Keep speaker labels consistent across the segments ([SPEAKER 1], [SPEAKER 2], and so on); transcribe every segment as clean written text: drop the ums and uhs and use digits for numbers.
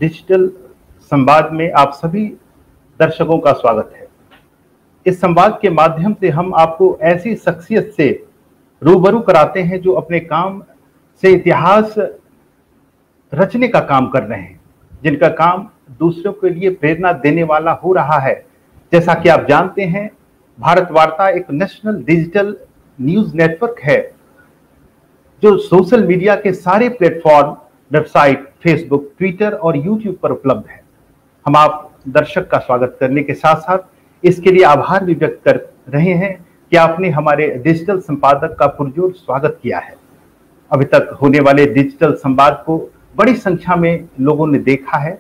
[SPEAKER 1] Digital संवाद में आप सभी दर्शकों का स्वागत है। इस संवाद के माध्यम से हम आपको ऐसी शख्सियत से रूबरू कराते हैं जो अपने काम से इतिहास रचने का काम कर रहे हैं, जिनका काम दूसरों के लिए प्रेरणा देने वाला हो रहा है। जैसा कि आप जानते हैं, भारत वार्ता एक नेशनल डिजिटल न्यूज नेटवर्क है जो सोशल मीडिया के सारे प्लेटफॉर्म, वेबसाइट, फेसबुक, ट्विटर और यूट्यूब पर उपलब्ध है। हम आप दर्शक का स्वागत करने के साथ साथ इसके लिए आभार भी व्यक्त कर रहे हैं कि आपने हमारे डिजिटल संपादक का पुरजोर स्वागत किया है। अभी तक होने वाले डिजिटल संवाद को बड़ी संख्या में लोगों ने देखा है।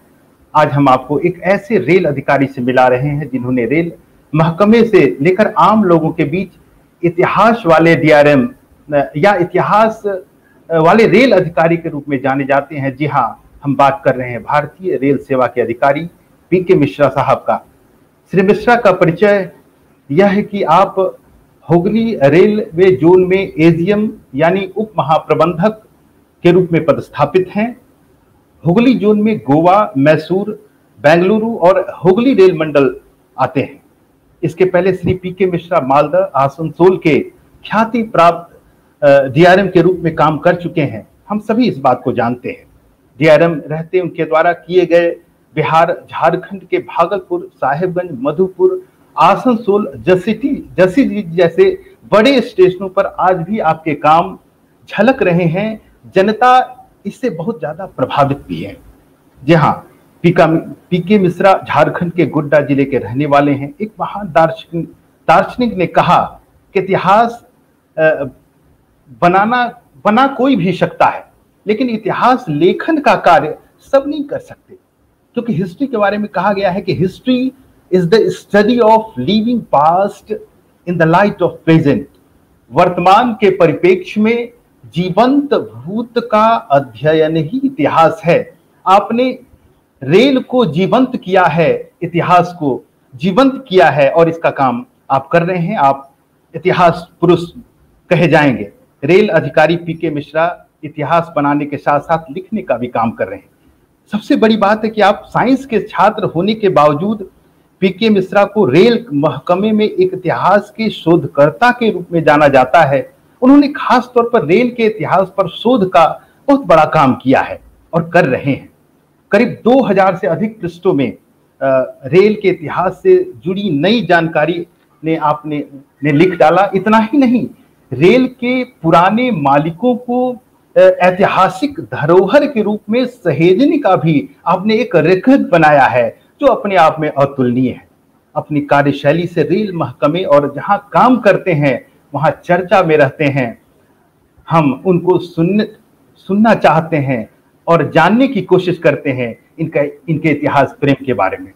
[SPEAKER 1] आज हम आपको एक ऐसे रेल अधिकारी से मिला रहे हैं जिन्होंने रेल महकमे से लेकर आम लोगों के बीच इतिहास वाले डीआरएम या इतिहास वाले रेल अधिकारी के रूप में जाने जाते हैं। जी हाँ, हम बात कर रहे हैं भारतीय रेल सेवा के अधिकारी पीके मिश्रा साहब का। श्री मिश्रा का परिचय यह है कि आप हुगली रेलवे जोन में एजीएम यानी उप महाप्रबंधक के रूप में पदस्थापित हैं। हुगली जोन में गोवा, मैसूर, बेंगलुरु और हुगली रेल मंडल आते हैं। इसके पहले श्री पीके मिश्रा मालदा, आसनसोल के ख्याति प्राप्त डीआरएम के रूप में काम कर चुके हैं। हम सभी इस बात को जानते हैं। डीआरएम रहते उनके द्वारा किए गए बिहार, झारखंड के भागलपुर, साहेबगंज, मधुपुर, आसनसोल, जसीडीह जैसे बड़े स्टेशनों पर आज भी आपके काम झलक रहे हैं। जनता इससे बहुत ज्यादा प्रभावित भी है। जी हाँ, पीके मिश्रा झारखंड के गोड्डा जिले के रहने वाले हैं। एक महान दार्शनिक ने कहा कि इतिहास बना कोई भी सकता है, लेकिन इतिहास लेखन का कार्य सब नहीं कर सकते, क्योंकि हिस्ट्री के बारे में कहा गया है कि history is the study of living past in the light of present. वर्तमान के परिप्रेक्ष्य में जीवंत भूत का अध्ययन ही इतिहास है। आपने रेल को जीवंत किया है, इतिहास को जीवंत किया है और इसका काम आप कर रहे हैं। आप इतिहास पुरुष कहे जाएंगे। रेल अधिकारी पीके मिश्रा इतिहास बनाने के साथ साथ लिखने का भी काम कर रहे हैं। सबसे बड़ी बात है कि आप साइंस के छात्र होने के बावजूद पीके मिश्रा को रेल महकमे में एक इतिहास के शोधकर्ता के रूप में जाना जाता है। उन्होंने खास तौर पर रेल के इतिहास पर शोध का बहुत बड़ा काम किया है और कर रहे हैं। करीब 2000 से अधिक पृष्ठों में रेल के इतिहास से जुड़ी नई जानकारी आपने लिख डाला। इतना ही नहीं, रेल के पुराने मालिकों को ऐतिहासिक धरोहर के रूप में सहेजने का भी आपने एक रेकॉर्ड बनाया है, जो अपने आप में अतुलनीय है। अपनी कार्यशैली से रेल महकमे और जहां काम करते हैं वहां चर्चा में रहते हैं। हम उनको सुनना चाहते हैं और जानने की कोशिश करते हैं इनके इतिहास प्रेम के बारे में।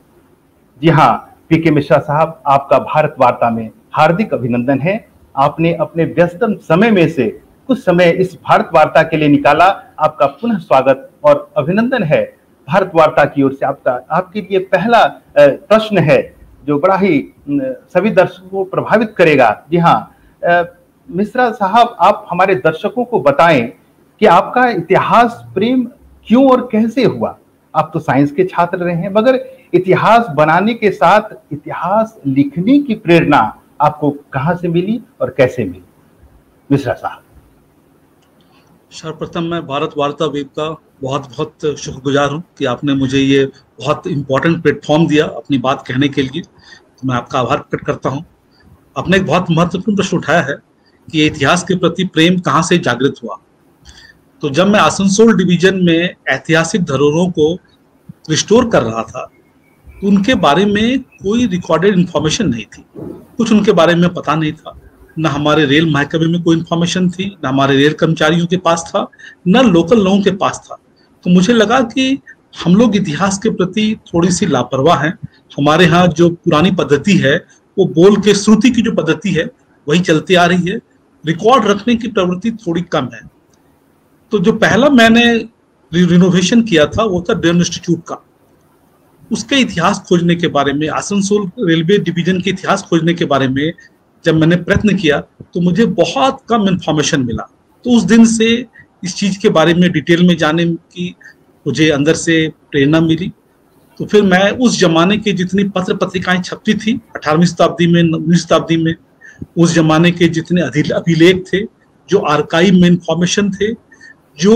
[SPEAKER 1] जी हाँ, पीके मिश्रा साहब, आपका भारत वार्ता में हार्दिक अभिनंदन है। आपने अपने व्यस्तम समय में से कुछ समय इस भारत वार्ता के लिए निकाला। आपका पुनः स्वागत और अभिनंदन है। भारत वार्ता की ओर से आपके लिए पहला प्रश्न है जो बड़ा ही सभी दर्शकों को प्रभावित करेगा। जी हाँ, मिश्रा साहब, आप हमारे दर्शकों को बताएं कि आपका इतिहास प्रेम क्यों और कैसे हुआ। आप तो साइंस के छात्र रहे हैं, मगर इतिहास बनाने के साथ इतिहास लिखने की प्रेरणा आपको कहां से मिली और कैसे मिली? मिश्रा साहब।
[SPEAKER 2] सर्वप्रथम मैं भारत वार्ता वेब का बहुत बहुत शुक्रगुजार हूं कि आपने मुझे ये बहुत इंपॉर्टेंट प्लेटफॉर्म दिया अपनी बात कहने के लिए। तो मैं आपका आभार प्रकट करता हूं। आपने एक बहुत महत्वपूर्ण प्रश्न उठाया है कि ये इतिहास के प्रति प्रेम कहाँ से जागृत हुआ। तो जब मैं आसनसोल डिवीजन में ऐतिहासिक धरोहरों को रिस्टोर कर रहा था तो उनके बारे में कोई रिकॉर्डेड इंफॉर्मेशन नहीं थी। कुछ उनके बारे में पता नहीं था। न हमारे रेल महकमे में कोई इंफॉर्मेशन थी, न हमारे रेल कर्मचारियों के पास था, न लोकल लोगों के पास था। तो मुझे लगा कि हम लोग इतिहास के प्रति थोड़ी सी लापरवाह हैं। हमारे यहाँ जो पुरानी पद्धति है वो बोल के श्रुति की जो पद्धति है वही चलती आ रही है। रिकॉर्ड रखने की प्रवृत्ति थोड़ी कम है। तो जो पहला मैंने रिनोवेशन किया था वो था डेन इंस्टीट्यूट का। उसके इतिहास खोजने के बारे में, आसनसोल रेलवे डिवीजन के इतिहास खोजने के बारे में जब मैंने प्रयत्न किया तो मुझे बहुत कम इंफॉर्मेशन मिला। तो उस दिन से इस चीज के बारे में डिटेल में जानने की मुझे अंदर से प्रेरणा मिली। तो फिर मैं उस जमाने की जितनी पत्र पत्रिकाएं छपती थी 18वीं शताब्दी में, 19वीं शताब्दी में, उस जमाने के जितने अभिलेख थे, जो आर्काइव में इंफॉर्मेशन थे, जो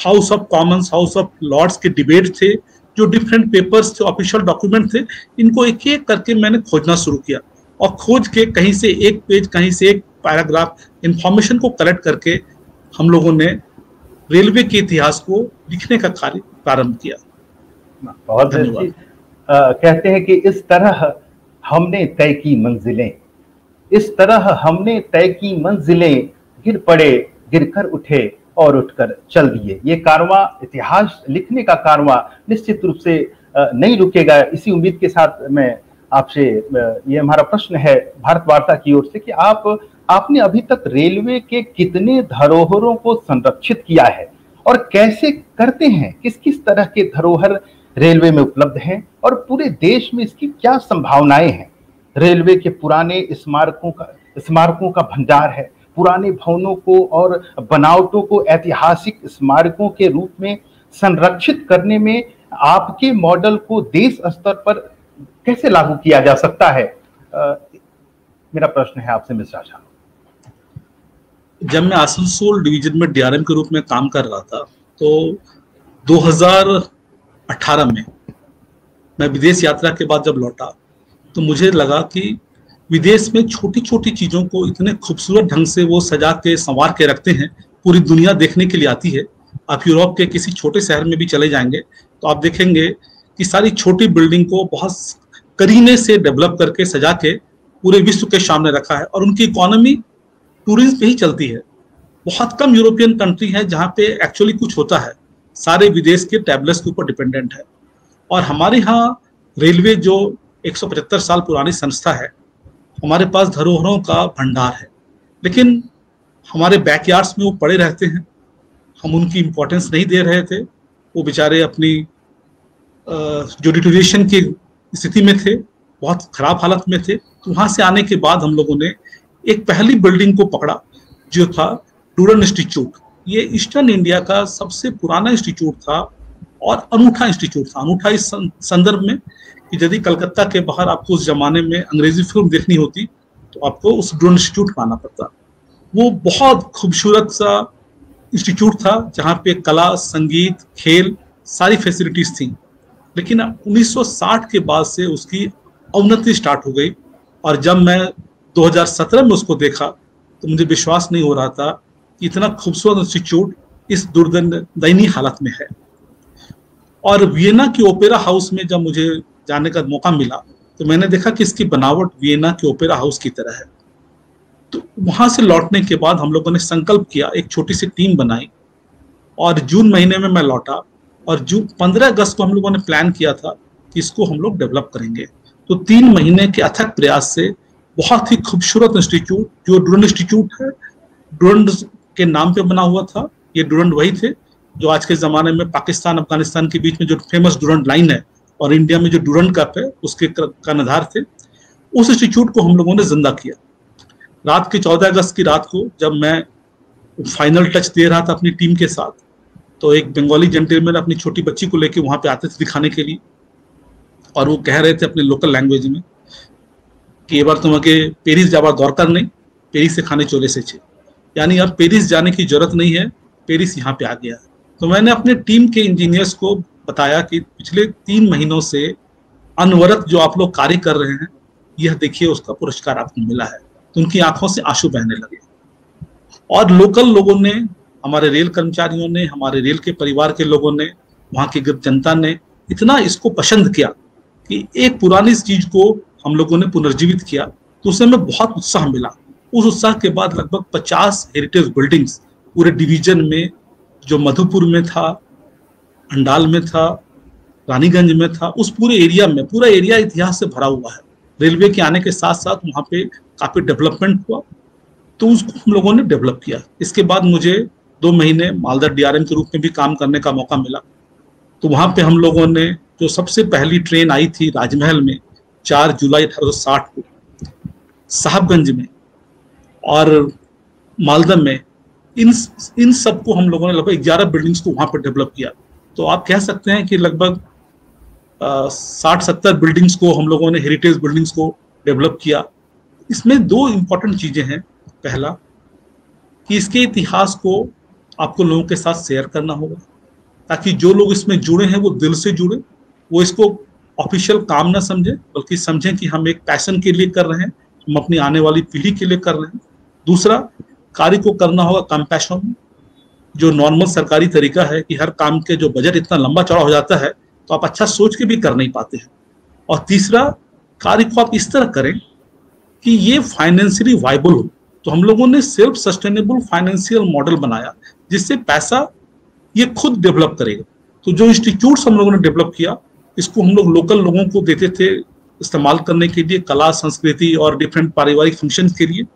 [SPEAKER 2] House of Commons, House of Lords के डिबेट थे, जो डिफरेंट पेपर्स थे, ऑफिशियल डॉक्यूमेंट थे, इनको एक एक करके मैंने खोजना शुरू किया और खोज के कहीं से एक पेज, कहीं से एक पैराग्राफ इंफॉर्मेशन को कलेक्ट करके हम लोगों ने रेलवे के इतिहास को लिखने का कार्य प्रारंभ किया।
[SPEAKER 1] बहुत धन्यवाद। कहते हैं कि इस तरह हमने तय की मंजिलें, इस तरह हमने तय की मंजिलें, गिर पड़े गिरकर उठे और उठकर चल दिए। ये कारवां, इतिहास लिखने का कारवां निश्चित रूप से नहीं रुकेगा। इसी उम्मीद के साथ मैं आपसे, ये हमारा प्रश्न है भारत वार्ता की ओर से कि आपने अभी तक रेलवे के कितने धरोहरों को संरक्षित किया है और कैसे करते हैं? किस किस तरह के धरोहर रेलवे में उपलब्ध हैं और पूरे देश में इसकी क्या संभावनाएं हैं? रेलवे के पुराने स्मारकों का भंडार है। पुराने भवनों को और बनावटों को ऐतिहासिक स्मारकों के रूप में संरक्षित करने में आपके मॉडल को देश स्तर पर कैसे लागू किया जा सकता है? मेरा प्रश्न है आपसे मिश्रा साहब।
[SPEAKER 2] जब मैं आसनसोल डिवीजन में डीआरएम के रूप में काम कर रहा था तो 2018 में मैं विदेश यात्रा के बाद जब लौटा तो मुझे लगा कि विदेश में छोटी छोटी चीजों को इतने खूबसूरत ढंग से वो सजा के संवार के रखते हैं, पूरी दुनिया देखने के लिए आती है। आप यूरोप के किसी छोटे शहर में भी चले जाएंगे तो आप देखेंगे कि सारी छोटी बिल्डिंग को बहुत करीने से डेवलप करके सजा के पूरे विश्व के सामने रखा है और उनकी इकोनॉमी टूरिज्म पे ही चलती है। बहुत कम यूरोपियन कंट्री है जहाँ पे एक्चुअली कुछ होता है, सारे विदेश के ट्रैवलर्स के ऊपर डिपेंडेंट है। और हमारे यहाँ रेलवे जो 175 साल पुरानी संस्था है, हमारे पास धरोहरों का भंडार है, लेकिन हमारे बैकयार्ड्स में वो पड़े रहते हैं। हम उनकी इम्पोर्टेंस नहीं दे रहे थे। वो बेचारे अपनी जो डिटोरिएशन की स्थिति में थे, बहुत खराब हालत में थे। तो वहाँ से आने के बाद हम लोगों ने एक पहली बिल्डिंग को पकड़ा जो था डूरन इंस्टीट्यूट। ये ईस्टर्न इंडिया का सबसे पुराना इंस्टीट्यूट था और अनूठा इंस्टीट्यूट था। अनूठा इस संदर्भ में कि यदि कलकत्ता के बाहर आपको उस जमाने में अंग्रेजी फिल्म देखनी होती तो आपको उस डूरन इंस्टीट्यूट में आना पड़ता। वो बहुत खूबसूरत सा इंस्टीट्यूट था जहाँ पे कला, संगीत, खेल सारी फैसिलिटीज थी। लेकिन 1960 के बाद से उसकी अवनति स्टार्ट हो गई और जब मैं 2017 में उसको देखा तो मुझे विश्वास नहीं हो रहा था कि इतना खूबसूरत इंस्टीट्यूट इस दयनीय हालत में है। और वियना के ओपेरा हाउस में जब मुझे जाने का मौका मिला तो मैंने देखा कि इसकी बनावट वियना के ओपेरा हाउस की तरह है। तो वहां से लौटने के बाद हम लोगों ने संकल्प किया, एक छोटी सी टीम बनाई और जून महीने में मैं लौटा और 15 अगस्त को हम लोगों ने प्लान किया था कि इसको हम लोग डेवलप करेंगे। तो 3 महीने के अथक प्रयास से बहुत ही खूबसूरत इंस्टीट्यूट, जो डूरन इंस्टीट्यूट है, डूरन के नाम पे बना हुआ था। ये डूरन वही थे जो आज के ज़माने में पाकिस्तान अफगानिस्तान के बीच में जो फेमस डूरन लाइन है और इंडिया में जो डूरन कप है उसके कर्णधार थे। उस इंस्टीट्यूट को हम लोगों ने जिंदा किया। रात के 14 अगस्त की रात को जब मैं फाइनल टच दे रहा था अपनी टीम के साथ, तो एक बंगाली जेंटलमैन अपनी छोटी बच्ची को लेकर वहाँ पे आते थे दिखाने के लिए और वो कह रहे थे अपने लोकल लैंग्वेज में कि ये बार तुम्हें पेरिस जावा दरकार नहीं, पेरिस से खाने चोले से छे, यानी अब पेरिस जाने की जरूरत नहीं है, पेरिस यहाँ पे आ गया है। तो मैंने अपने टीम के इंजीनियर्स को बताया कि पिछले 3 महीनों से अनवरत जो आप लोग कार्य कर रहे हैं, यह देखिए उसका पुरस्कार आपको मिला है। तो उनकी आंखों से आंसू बहने लगे और लोकल लोगों ने, हमारे रेल कर्मचारियों ने, हमारे रेल के परिवार के लोगों ने, वहाँ की जनता ने इतना इसको पसंद किया कि एक पुरानी चीज को हम लोगों ने पुनर्जीवित किया। तो उससे हमें बहुत उत्साह मिला। उस उत्साह के बाद लगभग 50 हेरिटेज बिल्डिंग्स पूरे डिवीजन में, जो मधुपुर में था, अंडाल में था, रानीगंज में था, उस पूरे एरिया में, पूरा एरिया इतिहास से भरा हुआ है। रेलवे के आने के साथ साथ वहाँ पे काफी डेवलपमेंट हुआ, तो उसको हम लोगों ने डेवलप किया। इसके बाद मुझे 2 महीने मालदा डीआरएम के रूप में भी काम करने का मौका मिला। तो वहाँ पे हम लोगों ने जो सबसे पहली ट्रेन आई थी राजमहल में 4 जुलाई 1860 को, साहबगंज में और मालदा में, इन सबको हम लोगों ने लगभग 11 बिल्डिंग्स को वहाँ पर डेवलप किया। तो आप कह सकते हैं कि लगभग 60-70 बिल्डिंग्स को हम लोगों ने, हेरिटेज बिल्डिंग्स को डेवलप किया। इसमें दो इम्पोर्टेंट चीजें हैं। पहला कि इसके इतिहास को आपको लोगों के साथ शेयर करना होगा, ताकि जो लोग इसमें जुड़े हैं वो दिल से जुड़े, वो इसको ऑफिशियल काम ना समझे, बल्कि समझें कि हम एक पैशन के लिए कर रहे हैं, हम अपनी आने वाली पीढ़ी के लिए कर रहे हैं। दूसरा, कार्य को करना होगा कंपैशन में, जो नॉर्मल सरकारी तरीका है कि हर काम के जो बजट इतना लंबा चौड़ा हो जाता है तो आप अच्छा सोच के भी कर नहीं पाते हैं। और तीसरा, कार्य को आप इस तरह करें कि ये फाइनेंशियली वायबल हो। तो हम लोगों ने सेल्फ सस्टेनेबल फाइनेंशियल मॉडल बनाया, जिससे पैसा ये खुद डेवलप करेगा। तो जो इंस्टीट्यूट्स हम लोगों ने डेवलप किया, इसको हम लोग लोकल लोगों को देते थे इस्तेमाल करने के लिए, कला, संस्कृति और डिफरेंट पारिवारिक फंक्शन के लिए।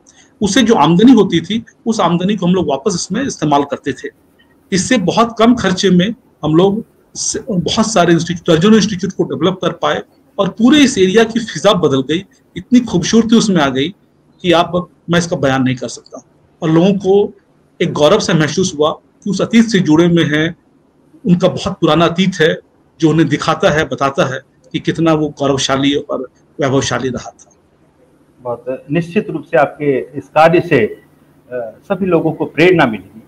[SPEAKER 2] उससे जो आमदनी होती थी, उस आमदनी को हम लोग वापस इसमें इस्तेमाल करते थे। इससे बहुत कम खर्चे में हम लोग बहुत सारे दर्जनों इंस्टीट्यूट को डेवलप कर पाए, और पूरे इस एरिया की फिजा बदल गई। इतनी खूबसूरती उसमें आ गई कि मैं इसका बयान नहीं कर सकता। और लोगों को एक गौरव से महसूस हुआ कि उस अतीत से जुड़े में हैं, उनका बहुत पुराना अतीत है जो उन्हें दिखाता है, बताता है कि कितना वो गौरवशाली और वैभवशाली रहा था।
[SPEAKER 1] बहुत निश्चित रूप से आपके इस कार्य से सभी लोगों को प्रेरणा मिलेगी।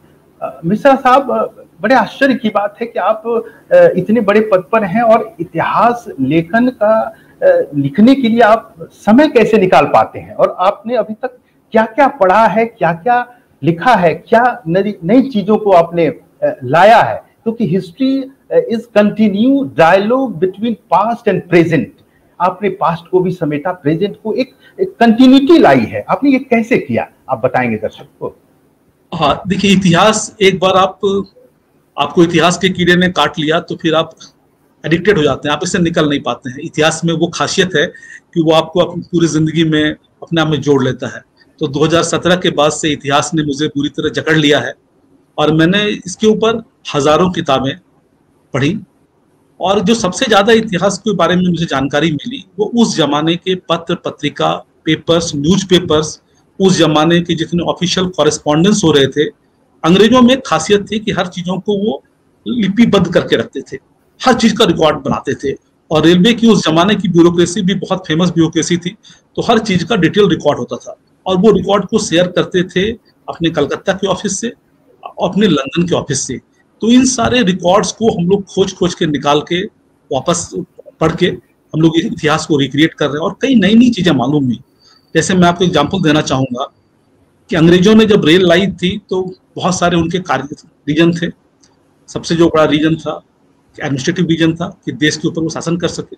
[SPEAKER 1] मिश्रा साहब, बड़े आश्चर्य की बात है कि आप इतने बड़े पद पर हैं और इतिहास लेखन का लिखने के लिए आप समय कैसे निकाल पाते हैं, और आपने अभी तक क्या क्या पढ़ा है, क्या क्या लिखा है, क्या नई चीजों को आपने लाया है? क्योंकि history is continue dialogue between past and present. आपने पास्ट को भी समेटा, प्रेजेंट को एक कंटिन्यूटी लाई है। आपने ये कैसे किया, आप बताएंगे दर्शक को?
[SPEAKER 2] हाँ, देखिए, इतिहास एक बार आपको इतिहास के कीड़े ने काट लिया तो फिर आप एडिक्टेड हो जाते हैं, आप इससे निकल नहीं पाते हैं। इतिहास में वो खासियत है कि वो आपको अपनी पूरी जिंदगी में अपने आप में जोड़ लेता है। तो 2017 के बाद से इतिहास ने मुझे पूरी तरह जकड़ लिया है, और मैंने इसके ऊपर हजारों किताबें पढ़ी। और जो सबसे ज्यादा इतिहास के बारे में मुझे जानकारी मिली, वो उस जमाने के पत्र पत्रिका, पेपर्स, न्यूज़पेपर्स, उस जमाने के जितने ऑफिशियल कॉरेस्पॉन्डेंस हो रहे थे। अंग्रेजों में खासियत थी कि हर चीजों को वो लिपिबद्ध करके रखते थे, हर चीज का रिकॉर्ड बनाते थे। और रेलवे की उस जमाने की ब्यूरोक्रेसी भी बहुत फेमस ब्यूरोक्रेसी थी, तो हर चीज का डिटेल रिकॉर्ड होता था, और वो रिकॉर्ड को शेयर करते थे अपने कलकत्ता के ऑफिस से, अपने लंदन के ऑफिस से। तो इन सारे रिकॉर्ड्स को हम लोग खोज के निकाल के वापस पढ़ के हम लोग इतिहास को रिक्रिएट कर रहे हैं, और कई नई नई चीजें मालूम हुई। जैसे मैं आपको एग्जांपल देना चाहूंगा कि अंग्रेजों ने जब रेल लाई थी तो बहुत सारे उनके कार्य रीजन थे। सबसे जो बड़ा रीजन था एडमिनिस्ट्रेटिव रीजन था, कि देश के ऊपर वो शासन कर सके।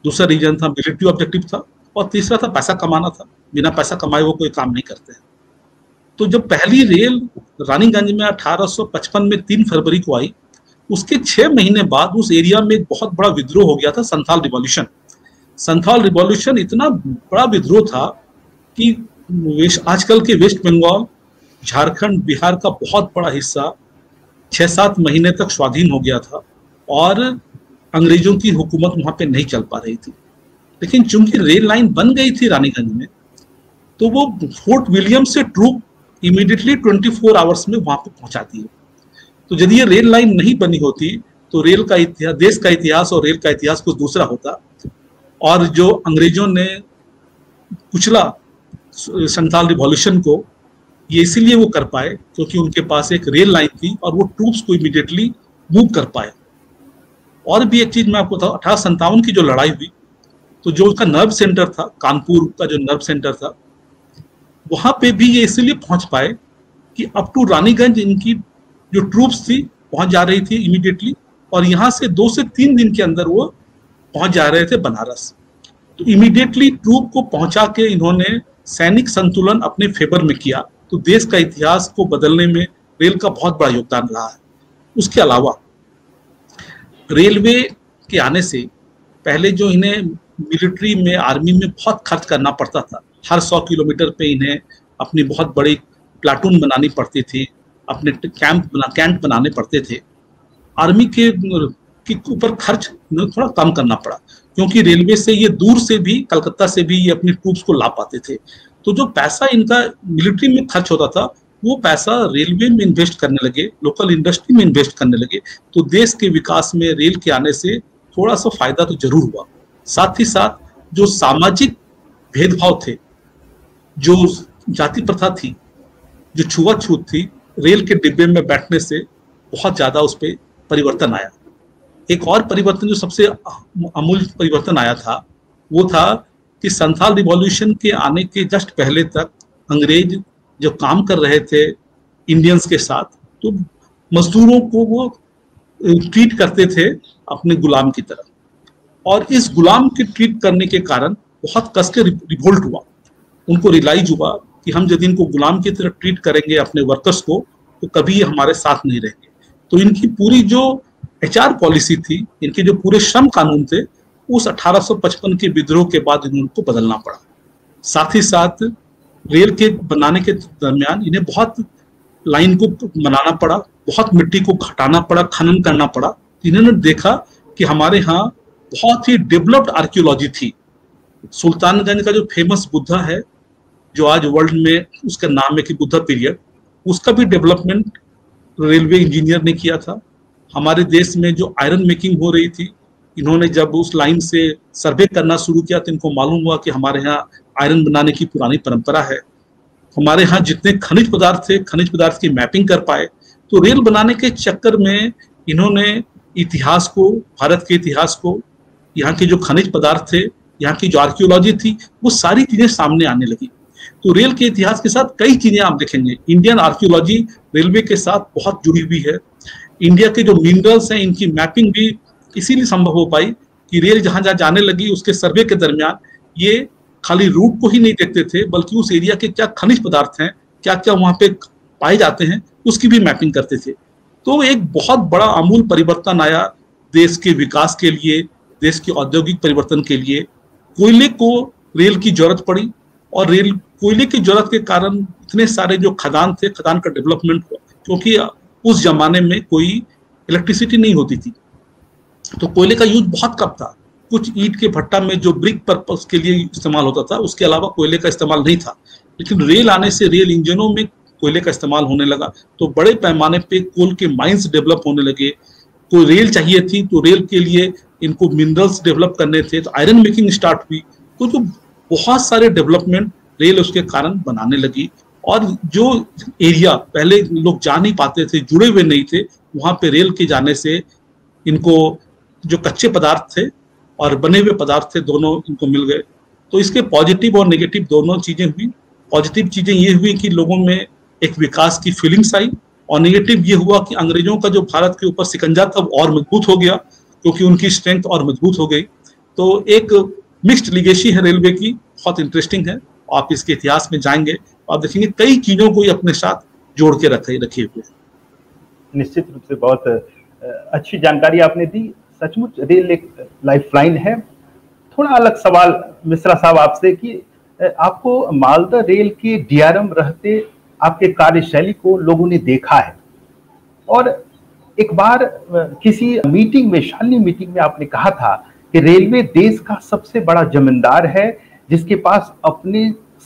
[SPEAKER 2] दूसरा रीजन था मिलिट्री ऑब्जेक्टिव था, और तीसरा था पैसा कमाना था। बिना पैसा कमाए वो कोई काम नहीं करते हैं। तो जब पहली रेल रानीगंज में 1855 में 3 फरवरी को आई, उसके 6 महीने बाद उस एरिया में एक बहुत बड़ा विद्रोह हो गया था, संथाल रिवॉल्यूशन। संथाल रिवॉल्यूशन इतना बड़ा विद्रोह था कि आजकल के वेस्ट बंगाल, झारखंड, बिहार का बहुत बड़ा हिस्सा 6-7 महीने तक स्वाधीन हो गया था, और अंग्रेजों की हुकूमत वहां पे नहीं चल पा रही थी। लेकिन चूंकि रेल लाइन बन गई थी रानीगंज में, तो वो फोर्ट विलियम से ट्रूप इमीडिएटली 24 आवर्स में वहां पे पहुंचाती है। तो यदि ये रेल लाइन नहीं बनी होती तो रेल का इतिहास, देश का इतिहास और रेल का इतिहास कुछ दूसरा होता। और जो अंग्रेजों ने कुचला संथाल रिवॉल्यूशन को, ये इसीलिए वो कर पाए क्योंकि उनके पास एक रेल लाइन थी और वो ट्रूप्स को इमीडिएटली मूव कर पाए। और भी एक चीज मैं आपको बताऊं, 1857 की जो लड़ाई हुई, तो जो उसका नर्व सेंटर था, कानपुर का जो नर्व सेंटर था, वहां पे भी ये इसलिए पहुंच पाए कि अप टू रानीगंज इनकी जो ट्रूप्स थी पहुंच जा रही थी इमीडिएटली, और यहाँ से 2 से 3 दिन के अंदर वो पहुंच जा रहे थे बनारस। तो इमीडिएटली ट्रूप को पहुंचा के इन्होंने सैनिक संतुलन अपने फेवर में किया। तो देश का इतिहास को बदलने में रेल का बहुत बड़ा योगदान रहा है। उसके अलावा रेलवे के आने से पहले जो इन्हें मिलिट्री में, आर्मी में बहुत खर्च करना पड़ता था, हर 100 किलोमीटर पे इन्हें अपनी बहुत बड़ी प्लाटून बनानी पड़ती थी, अपने कैंप बनाने पड़ते थे। आर्मी के ऊपर खर्च थोड़ा कम करना पड़ा, क्योंकि रेलवे से ये दूर से भी, कलकत्ता से भी ये अपने ट्रूप्स को ला पाते थे। तो जो पैसा इनका मिलिट्री में खर्च होता था, वो पैसा रेलवे में इन्वेस्ट करने लगे, लोकल इंडस्ट्री में इन्वेस्ट करने लगे, तो देश के विकास में रेल के आने से थोड़ा सा फायदा तो जरूर हुआ। साथ ही साथ जो सामाजिक भेदभाव थे, जो जाति प्रथा थी, जो छुआछूत थी, रेल के डिब्बे में बैठने से बहुत ज्यादा उस पर परिवर्तन आया। एक और परिवर्तन जो सबसे अमूल्य परिवर्तन आया था वो था कि संथाल रिवॉल्यूशन के आने के जस्ट पहले तक अंग्रेज जब काम कर रहे थे इंडियंस के साथ, तो मजदूरों को वो ट्रीट करते थे अपने गुलाम की तरह, और इस गुलाम के ट्रीट करने के कारण बहुत कस के रिवोल्ट हुआ। उनको रियलाइज हुआ कि हम यदि इनको गुलाम की तरह ट्रीट करेंगे अपने वर्कर्स को, तो कभी ये हमारे साथ नहीं रहेंगे। तो इनकी पूरी जो HR पॉलिसी थी, इनके जो पूरे श्रम कानून थे, उस 1855 के विद्रोह के बाद इनको बदलना पड़ा। साथ ही साथ रेल के बनाने के दरमियान इन्हें बहुत लाइन को बनाना पड़ा, बहुत मिट्टी को घटाना पड़ा, खनन करना पड़ा। इन्होंने देखा कि हमारे यहाँ बहुत ही डेवलप्ड आर्कियोलॉजी थी। सुल्तानगंज का जो फेमस बुद्धा है, जो आज वर्ल्ड में उसका नाम है कि बुद्धा पीरियड, उसका भी डेवलपमेंट रेलवे इंजीनियर ने किया था। हमारे देश में जो आयरन मेकिंग हो रही थी, इन्होंने जब उस लाइन से सर्वे करना शुरू किया तो इनको मालूम हुआ कि हमारे यहाँ आयरन बनाने की पुरानी परंपरा है। हमारे यहाँ जितने खनिज पदार्थ थे, खनिज पदार्थ की मैपिंग कर पाए। तो रेल बनाने के चक्कर में इन्होंने इतिहास को, भारत के इतिहास को, यहाँ के जो खनिज पदार्थ थे, यहाँ की जो आर्कियोलॉजी थी, वो सारी चीजें सामने आने लगी। तो रेल के इतिहास के साथ कई चीजें आप देखेंगे। इंडियन आर्कियोलॉजी रेलवे के साथ बहुत जुड़ी हुई है। इंडिया के जो मिनरल्स हैं, इनकी मैपिंग भी इसीलिए संभव हो पाई कि रेल जहां जहां जाने लगी उसके सर्वे के दरमियान ये खाली रूट को ही नहीं देखते थे, बल्कि उस एरिया के क्या खनिज पदार्थ हैं, क्या क्या वहां पे पाए जाते हैं, उसकी भी मैपिंग करते थे। तो एक बहुत बड़ा आमूल परिवर्तन आया देश के विकास के लिए, देश के औद्योगिक परिवर्तन के लिए। कोयले को रेल की जरूरत पड़ी, और रेल कोयले की जरूरत के कारण इतने सारे जो खदान थे, खदान का डेवलपमेंट हुआ, क्योंकि उस जमाने में कोई इलेक्ट्रिसिटी नहीं होती थी, तो कोयले का यूज बहुत कम था। कुछ ईंट के भट्टा में जो ब्रिक पर्पस के लिए इस्तेमाल होता था, उसके अलावा कोयले का इस्तेमाल नहीं था। लेकिन रेल आने से रेल इंजनों में कोयले का इस्तेमाल होने लगा, तो बड़े पैमाने पे कोल के माइंस डेवलप होने लगे। कोई रेल चाहिए थी, तो रेल के लिए इनको मिनरल्स डेवलप करने थे, तो आयरन मेकिंग स्टार्ट हुई। तो जो बहुत सारे डेवलपमेंट रेल उसके कारण बनाने लगी, और जो एरिया पहले लोग जा नहीं पाते थे, जुड़े हुए नहीं थे, वहां पे रेल के जाने से इनको जो कच्चे पदार्थ थे और बने हुए पदार्थ थे, दोनों इनको मिल गए। तो इसके पॉजिटिव और नेगेटिव दोनों चीजें हुई। पॉजिटिव चीजें ये हुई कि लोगों में एक विकास की फीलिंग्स आई, और नेगेटिव ये हुआ कि अंग्रेजों का जो भारत के ऊपर सिकंजा था वो और मजबूत हो गया, क्योंकि उनकी स्ट्रेंथ और मजबूत हो गई। तो एक मिक्स्ड लिगेसी है रेलवे की, बहुत इंटरेस्टिंग है। आप इसके इतिहास में जाएंगे तो आप देखेंगे कई चीजों को अपने साथ जोड़ के रखे हुए।
[SPEAKER 1] निश्चित रूप से बहुत अच्छी जानकारी आपने दी। सचमुच रेल एक लाइफलाइन है। थोड़ा अलग सवाल मिश्रा साहब आपसे कि आपको मालदा रेल के DRM रहते आपके कार्यशैली को लोगों ने देखा है, और एक बार किसी मीटिंग में, शालिनी मीटिंग में आपने कहा था कि रेलवे देश का सबसे बड़ा जमींदार है, जिसके पास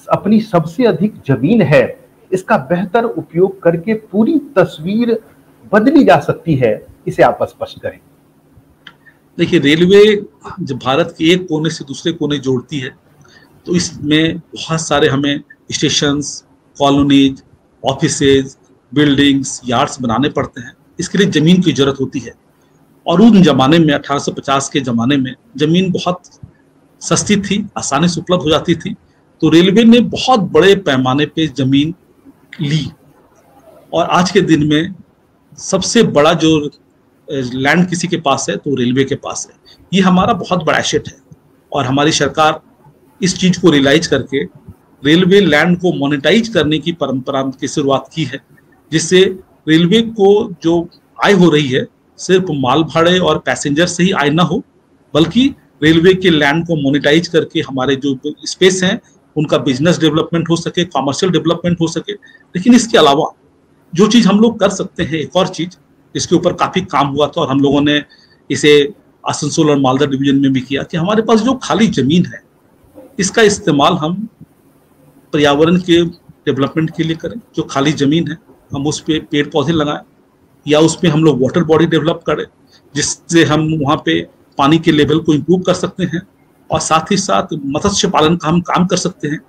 [SPEAKER 1] अपनी सबसे अधिक जमीन है। इसका बेहतर उपयोग करके पूरी तस्वीर बदली जा सकती है। इसे आप स्पष्ट करें।
[SPEAKER 2] देखिए, रेलवे जब भारत के एक कोने से दूसरे कोने जोड़ती है, तो इसमें बहुत सारे हमें stations, colonies, offices, buildings, yards बनाने पड़ते हैं। इसके लिए जमीन की जरूरत होती है, और उन जमाने में 1850 के जमाने में जमीन बहुत सस्ती थी, आसानी से उपलब्ध हो जाती थी। तो रेलवे ने बहुत बड़े पैमाने पे जमीन ली, और आज के दिन में सबसे बड़ा जो लैंड किसी के पास है तो रेलवे के पास है। ये हमारा बहुत बड़ा एसेट है, और हमारी सरकार इस चीज को रियलाइज करके रेलवे लैंड को मोनेटाइज करने की परंपरा की शुरुआत की है, जिससे रेलवे को जो आय हो रही है सिर्फ माल भाड़े और पैसेंजर से ही आय ना हो, बल्कि रेलवे के लैंड को मोनेटाइज करके हमारे जो स्पेस हैं उनका बिजनेस डेवलपमेंट हो सके, कॉमर्शियल डेवलपमेंट हो सके। लेकिन इसके अलावा जो चीज हम लोग कर सकते हैं, एक और चीज इसके ऊपर काफी काम हुआ था, और हम लोगों ने इसे आसनसोल और मालदा डिवीजन में भी किया, कि हमारे पास जो खाली जमीन है इसका इस्तेमाल हम पर्यावरण के डेवलपमेंट के लिए करें, जो खाली जमीन है हम उस पे पेड़ पौधे लगाएं, या उस पे हम लोग वाटर बॉडी डेवलप करें जिससे हम वहाँ पे पानी के लेवल को इम्प्रूव कर सकते हैं, और साथ ही साथ मत्स्य पालन का हम काम कर सकते हैं।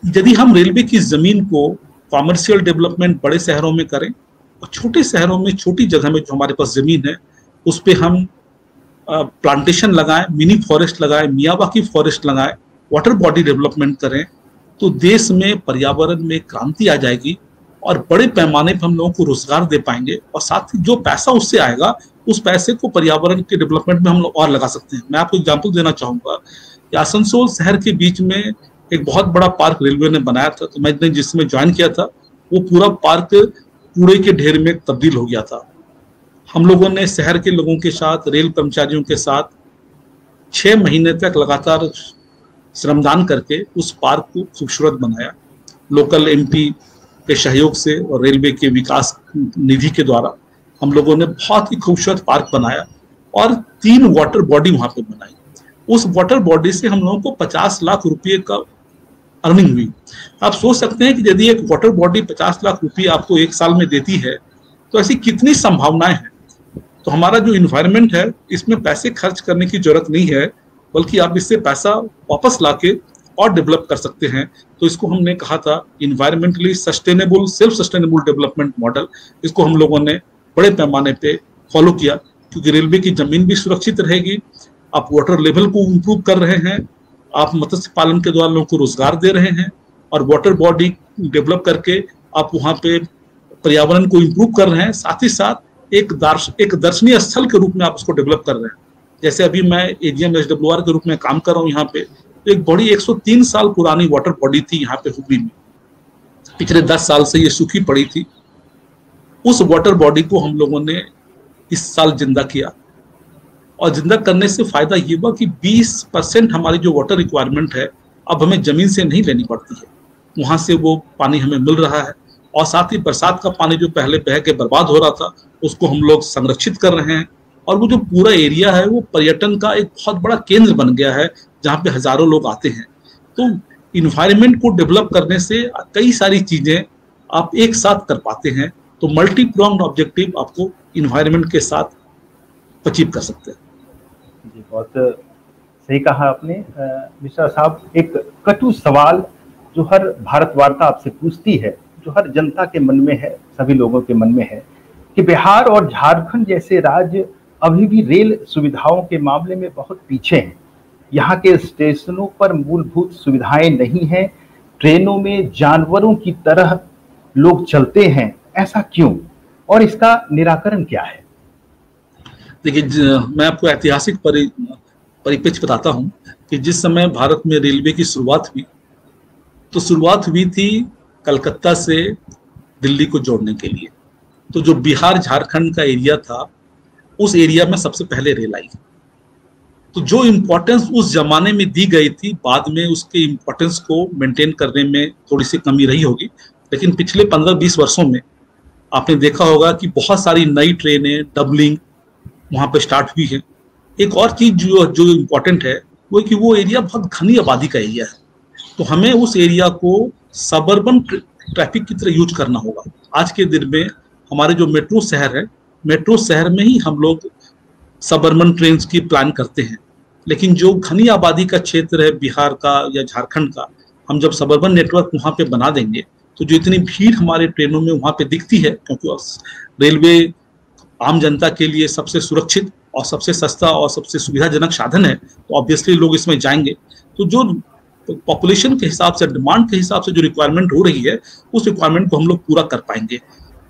[SPEAKER 2] यदि हम रेलवे की जमीन को कॉमर्शियल डेवलपमेंट बड़े शहरों में करें और छोटे शहरों में, छोटी जगह में जो हमारे पास जमीन है उस पे हम प्लांटेशन लगाएं, मिनी फॉरेस्ट लगाएं, मियावाकी फॉरेस्ट लगाएं, वाटर बॉडी डेवलपमेंट करें, तो देश में पर्यावरण में क्रांति आ जाएगी और बड़े पैमाने पर हम लोगों को रोजगार दे पाएंगे, और साथ ही जो पैसा उससे आएगा उस पैसे को पर्यावरण के डेवलपमेंट में हम लोग और लगा सकते हैं। मैं आपको एग्जांपल देना चाहूंगा कि आसनसोल शहर के बीच में एक बहुत बड़ा पार्क रेलवे ने बनाया था, तो मैंने जिसमें ज्वाइन किया था वो पूरा पार्क कूड़े के ढेर में तब्दील हो गया था। हम लोगों ने शहर के लोगों के साथ, रेल कर्मचारियों के साथ 6 महीने तक लगातार श्रमदान करके उस पार्क को खूबसूरत बनाया, लोकल एमपी के सहयोग से और रेलवे के विकास निधि के द्वारा हम लोगों ने बहुत ही खूबसूरत पार्क बनाया और 3 वाटर बॉडी वहां पे बनाई। उस वाटर बॉडी से हम लोगों को 50 लाख रुपए का अर्निंग हुई। आप सोच सकते हैं कि यदि एक वाटर बॉडी 50 लाख रुपए आपको एक साल में देती है तो ऐसी कितनी संभावनाएं हैं। तो हमारा जो इन्वायरमेंट है इसमें पैसे खर्च करने की जरूरत नहीं है, बल्कि आप इससे पैसा वापस लाके और डेवलप कर सकते हैं। तो इसको हमने कहा था environmentally sustainable, self sustainable development model. इसको हम लोगों ने बड़े पैमाने पे फॉलो किया, क्योंकि रेलवे की जमीन भी सुरक्षित रहेगी, आप वाटर लेवल को इम्प्रूव कर रहे हैं, आप मत्स्य पालन के द्वारा लोगों को रोजगार दे रहे हैं, और वाटर बॉडी डेवलप करके आप वहाँ पे पर्यावरण को इम्प्रूव कर रहे हैं। साथ ही साथ एक दर्शनीय स्थल के रूप में आप उसको डेवलप कर रहे हैं। जैसे अभी मैं एजीएम एसडब्ल्यूआर के रूप में काम कर रहा हूँ यहाँ पे, तो एक बड़ी 103 साल पुरानी वाटर बॉडी थी यहाँ पे हुगली में, पिछले 10 साल से ये सूखी पड़ी थी। उस वाटर बॉडी को हम लोगों ने इस साल जिंदा किया, और जिंदा करने से फायदा ये हुआ कि 20% हमारी जो वाटर रिक्वायरमेंट है अब हमें जमीन से नहीं लेनी पड़ती है, वहां से वो पानी हमें मिल रहा है। और साथ ही बरसात का पानी जो पहले बह के बर्बाद हो रहा था उसको हम लोग संरक्षित कर रहे हैं, और वो जो पूरा एरिया है वो पर्यटन का एक बहुत बड़ा केंद्र बन गया है जहाँ पे हजारों लोग आते हैं। तो इन्वायरमेंट को डेवलप करने से कई सारी चीजें आप एक साथ कर पाते हैं। तो मल्टी प्रोंग्ड ऑब्जेक्टिव आपको इन्वायरमेंट के साथ अचीव कर सकते हैं।
[SPEAKER 1] जी, बहुत सही कहा आपने मिश्रा साहब। एक कटु सवाल जो हर भारत वार्ता आपसे पूछती है, जो हर जनता के मन में है, सभी लोगों के मन में है, कि बिहार और झारखंड जैसे राज्य अभी भी रेल सुविधाओं के मामले में बहुत पीछे हैं। यहाँ के स्टेशनों पर मूलभूत सुविधाएं नहीं हैं, ट्रेनों में जानवरों की तरह लोग चलते हैं। ऐसा क्यों, और इसका निराकरण क्या है?
[SPEAKER 2] देखिए, मैं आपको ऐतिहासिक परिप्रेक्ष्य बताता हूँ कि जिस समय भारत में रेलवे की शुरुआत हुई तो शुरुआत हुई थी कलकत्ता से दिल्ली को जोड़ने के लिए। तो जो बिहार झारखंड का एरिया था उस एरिया में सबसे पहले रेल आई। तो जो इम्पोर्टेंस उस जमाने में दी गई थी, बाद में उसके इम्पोर्टेंस को मेंटेन करने में थोड़ी सी कमी रही होगी, लेकिन पिछले 15-20 वर्षों में आपने देखा होगा कि बहुत सारी नई ट्रेनें, डबलिंग वहाँ पे स्टार्ट हुई है। एक और चीज जो इम्पोर्टेंट है वो कि वो एरिया बहुत घनी आबादी का एरिया है, तो हमें उस एरिया को सबर्बन ट्रैफिक की तरह यूज करना होगा। आज के दिन में हमारे जो मेट्रो शहर है, मेट्रो शहर में ही हम लोग सबर्बन ट्रेन की प्लान करते हैं, लेकिन जो घनी आबादी का क्षेत्र है बिहार का या झारखंड का, हम जब सबर्बन नेटवर्क वहाँ पे बना देंगे तो जो इतनी भीड़ हमारे ट्रेनों में वहाँ पे दिखती है, क्योंकि रेलवे आम जनता के लिए सबसे सुरक्षित और सबसे सस्ता और सबसे सुविधाजनक साधन है, तो ऑब्वियसली लोग इसमें जाएंगे। तो जो पॉपुलेशन के हिसाब से, डिमांड के हिसाब से जो रिक्वायरमेंट हो रही है उस रिक्वायरमेंट को हम लोग पूरा कर पाएंगे।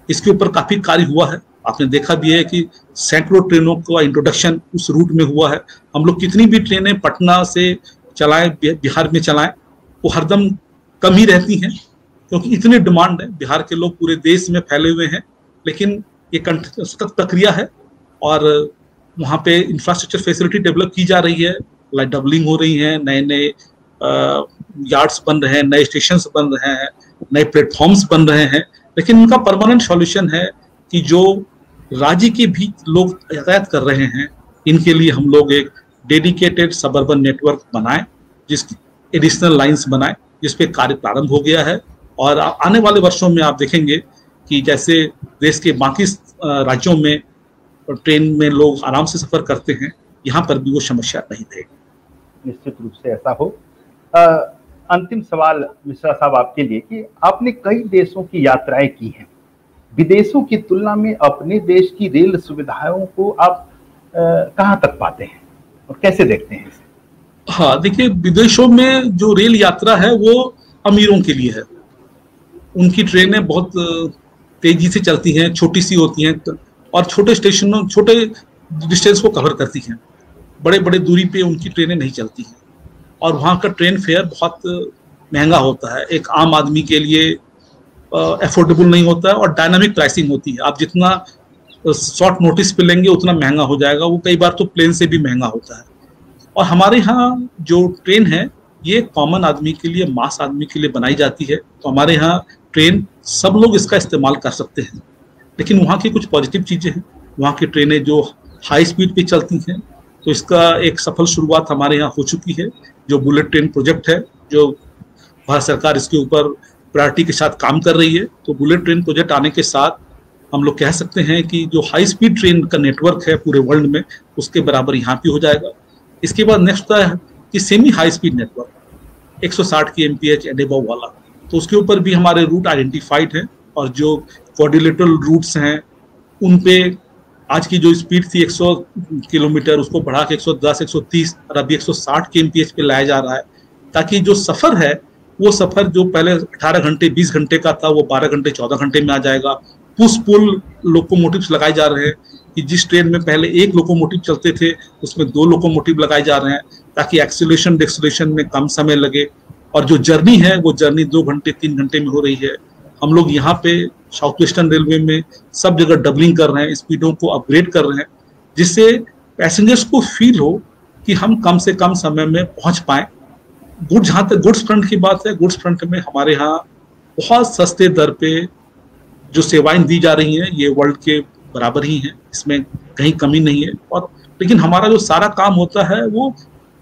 [SPEAKER 2] इसके ऊपर काफी कार्य हुआ है। आपने देखा भी है कि सैकड़ों ट्रेनों का इंट्रोडक्शन उस रूट में हुआ है। हम लोग कितनी भी ट्रेनें पटना से चलाएं, बिहार में चलाएं, वो हरदम कम ही रहती हैं, क्योंकि इतनी डिमांड है। बिहार के लोग पूरे देश में फैले हुए हैं, लेकिन ये सतत प्रक्रिया है और वहाँ पे इंफ्रास्ट्रक्चर फैसिलिटी डेवलप की जा रही है, लाइक डबलिंग हो रही है, नए नए यार्ड्स बन रहे हैं, नए स्टेशन बन रहे हैं, नए प्लेटफॉर्म्स बन रहे हैं। लेकिन उनका परमानेंट सॉल्यूशन है कि जो राज्य के भी लोग यातायात कर रहे हैं, इनके लिए हम लोग एक डेडिकेटेड सबर्बन नेटवर्क बनाएं, जिसकी एडिशनल लाइंस बनाएं, जिस पे कार्य प्रारंभ हो गया है और आने वाले वर्षों में आप देखेंगे कि जैसे देश के बाकी राज्यों में ट्रेन में लोग आराम से सफर करते हैं, यहाँ पर भी वो समस्या नहीं रहेगी।
[SPEAKER 1] निश्चित रूप से ऐसा हो। अंतिम सवाल मिश्रा साहब आपके लिए कि आपने कई देशों की यात्राएं की हैं, विदेशों की तुलना में अपने देश की रेल सुविधाओं को आप कहाँ तक पाते हैं और कैसे देखते हैं इसे?
[SPEAKER 2] हाँ, देखिए, विदेशों में जो रेल यात्रा है वो अमीरों के लिए है। उनकी ट्रेनें बहुत तेजी से चलती हैं, छोटी सी होती हैं और छोटे स्टेशनों, छोटे डिस्टेंस को कवर करती हैं। बड़े बड़े दूरी पे उनकी ट्रेनें नहीं चलती हैं और वहाँ का ट्रेन फेयर बहुत महंगा होता है, एक आम आदमी के लिए अफोर्डेबल नहीं होता है और डायनामिक प्राइसिंग होती है। आप जितना शॉर्ट नोटिस पे लेंगे उतना महंगा हो जाएगा, वो कई बार तो प्लेन से भी महंगा होता है। और हमारे यहाँ जो ट्रेन है ये कॉमन आदमी के लिए, मास आदमी के लिए बनाई जाती है, तो हमारे यहाँ ट्रेन सब लोग इसका इस्तेमाल कर सकते हैं। लेकिन वहाँ की कुछ पॉजिटिव चीज़ें हैं, वहाँ की ट्रेनें जो हाई स्पीड पे चलती हैं, तो इसका एक सफल शुरुआत हमारे यहाँ हो चुकी है। जो बुलेट ट्रेन प्रोजेक्ट है, जो भारत सरकार इसके ऊपर प्रायोरिटी के साथ काम कर रही है, तो बुलेट ट्रेन प्रोजेक्ट आने के साथ हम लोग कह सकते हैं कि जो हाई स्पीड ट्रेन का नेटवर्क है पूरे वर्ल्ड में, उसके बराबर यहाँ भी हो जाएगा। इसके बाद नेक्स्ट है कि semi high speed network 160 kmph and above वाला, तो उसके ऊपर भी हमारे रूट आइडेंटिफाइड हैं और जो क्वाड्रिलेटरल रूट्स हैं उन पे आज की जो स्पीड थी 100 किलोमीटर, उसको बढ़ा के 110, 130 और अभी 160 kmph पे लाया जा रहा है, ताकि जो सफ़र है वो सफ़र जो पहले 18 घंटे 20 घंटे का था वो 12 घंटे 14 घंटे में आ जाएगा। पुश पुल लोकोमोटिव्स लगाए जा रहे हैं कि जिस ट्रेन में पहले एक लोकोमोटिव चलते थे उसमें 2 लोकोमोटिव लगाए जा रहे हैं, ताकि एक्सीलरेशन डिक्सलेशन में कम समय लगे और जो जर्नी है वो जर्नी 2 घंटे 3 घंटे में हो रही है। हम लोग यहाँ पे साउथ वेस्टर्न रेलवे में सब जगह डबलिंग कर रहे हैं, स्पीडों को अपग्रेड कर रहे हैं, जिससे पैसेंजर्स को फील हो कि हम कम से कम समय में पहुँच पाएँ। जहाँ तक गुड्स फ्रंट की बात है, गुड्स फ्रंट में हमारे यहाँ बहुत सस्ते दर पे जो सेवाएं दी जा रही हैं ये वर्ल्ड के बराबर ही हैं, इसमें कहीं कमी नहीं है। और लेकिन हमारा जो सारा काम होता है वो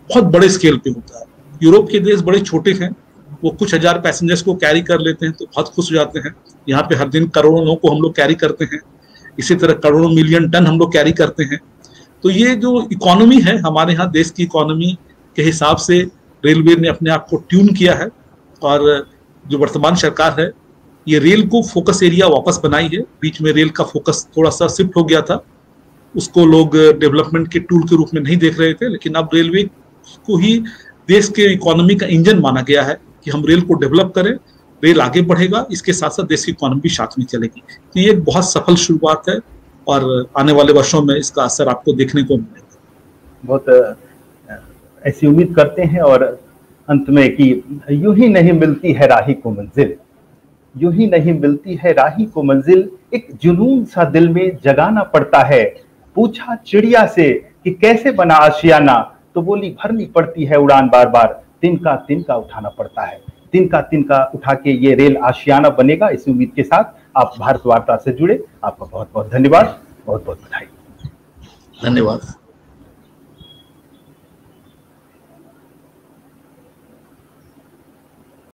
[SPEAKER 2] बहुत बड़े स्केल पे होता है। यूरोप के देश बड़े छोटे हैं, वो कुछ हजार पैसेंजर्स को कैरी कर लेते हैं तो बहुत खुश हो जाते हैं। यहाँ पे हर दिन करोड़ों लोगों को हम लोग कैरी करते हैं, इसी तरह करोड़ों मिलियन टन हम लोग कैरी करते हैं। तो ये जो इकोनॉमी है हमारे यहाँ, देश की इकोनॉमी के हिसाब से रेलवे ने अपने आप को ट्यून किया है और जो वर्तमान सरकार है ये रेल को फोकस एरिया वापस बनाई है। बीच में रेल का फोकस थोड़ा सा शिफ्ट हो गया था, उसको लोग डेवलपमेंट के टूल के रूप में नहीं देख रहे थे, लेकिन अब रेलवे को ही देश के इकोनॉमी का इंजन माना गया है कि हम रेल को डेवलप करें, रेल आगे बढ़ेगा, इसके साथ साथ देश की इकोनॉमी भी साथ में चलेगी। तो ये एक बहुत सफल शुरुआत है और आने वाले वर्षों में इसका असर आपको देखने को मिलेगा।
[SPEAKER 1] बहुत ऐसी उम्मीद करते हैं। और अंत में कि यूं ही नहीं मिलती है राही को मंजिल, यूं ही नहीं मिलती है राही को मंजिल, एक जुनून सा दिल में जगाना पड़ता है। पूछा चिड़िया से कि कैसे बना आशियाना, तो बोली भरनी पड़ती है उड़ान बार बार, तिनका उठाना पड़ता है। तिनका उठा के ये रेल आशियाना बनेगा, इस उम्मीद के साथ आप भारत वार्ता से जुड़े। आपका बहुत बहुत धन्यवाद, बहुत बहुत बधाई।
[SPEAKER 2] धन्यवाद।